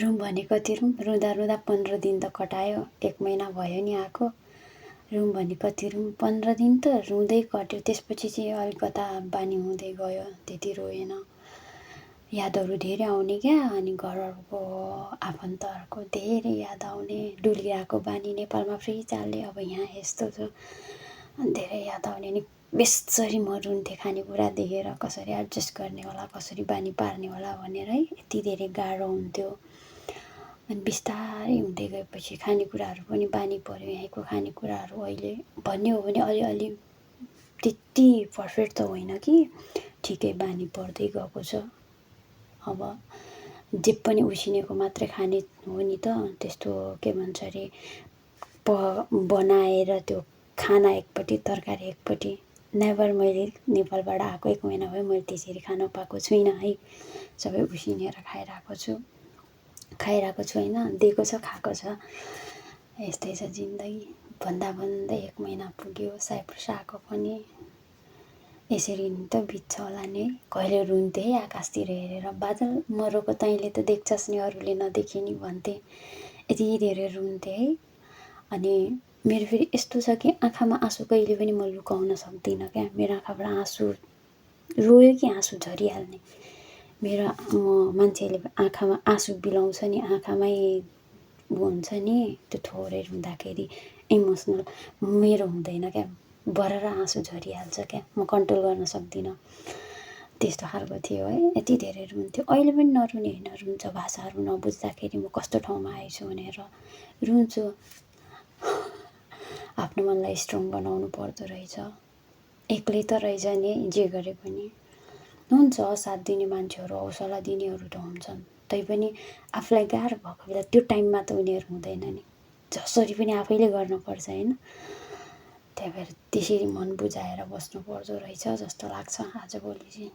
room भने कति room रुँदा रुँदा 15 दिन त कटायो 1 महिना भयो नि आएको रुम भने कति रुम 15 दिन त रुँदै कट्यो त्यसपछि चाहिँ अलिकता बानी हुँदै गयो त्यति रोएन यादहरू धेरै आउने क्या अनि घरहरूको आफन्तहरूको धेरै याद आउने डुलिरहेको बानी नेपालमा फ्री चालले अब यहाँ यस्तो छ धेरै याद आउने नि बेसरी म रुन्थेँ खानेकुरा देखेर कसरी एडजस्ट गर्ने होला कसरी बानी पार्ने होला भनेर है यति धेरै गाह्रो हुन्थ्यो अनि बिस्तारै हुँदै गएपछि खानेकुराहरू पनि बानी पर्यो यहाँको खानेकुराहरू अहिले भन्ने हो भने अलिअलि त्यति पर्फेक्ट त होइन कि ठिकै बानी पर्दै गएको छ अब जे पनि उसिनेको मात्रै खाने हो नि त त्यस्तो के भन्छ अरे बनाएर त्यो खाना एकपट्टि तरकारी एकपट्टि नेभर मैले नेपालबाट आएको 1 महिना भयो मैले त्यसरी खान पाएको छुइनँ है सबै उसिनेर खाइरहेको छु होइन दिएको छ खाएको छ यस्तै छ जिन्दगी भन्दा भन्दै 1 महिना पुग्यो साइप्रस आएको पनि यसरी नि त बित्छ होला नि कहिले रुन्थे है आकाशतिर हेरेर बादल मरेको तैँले त देख्छस् नि अरूले नदेखे नि भन्थे यति धेरै रुन्थे है अनि मेरो फेरि यस्तो छ कि आँखामा आँसु कहिले पनि म लुकाउन सक्दिनँ क्या मेरो आँखाबाट आँसु रोयो कि आँसु झरिहाल्ने मेरो मान्छेले आँखामा आँसु बिलाउँछ नि आँखामै हुन्छ नि त्यो थोरै रुँदाखेरि इमोसनल मेरो हुँदैन क्या बरर आँसु झरिहाल्छ क्या म कन्ट्रोल गर्न सक्दिनँ त्यस्तो खालको थियो है यति धेरै रुन्थ्यो अहिले पनि नरुने होइन रुन्छ भाषाहरू नबुझ्दाखेरि म कस्तो ठाउँमा आएछु भनेर रुन्छु आफ्नो मनलाई स्ट्रङ बनाउनु पर्दो रहेछ एक्लै त रहेछ नि जे गरे पनि हुन्छ साथ दिने मान्छेहरू हौसला दिनेहरू त हुन्छन् तैपनि आफूलाई गाह्रो भएको बेला त्यो टाइममा त उनीहरू हुँदैन नि जसरी पनि आफैले गर्नुपर्छ होइन त्यही भएर त्यसरी मन बुझाएर बस्नु पर्दो रहेछ जस्तो लाग्छ आजभोलि चाहिँ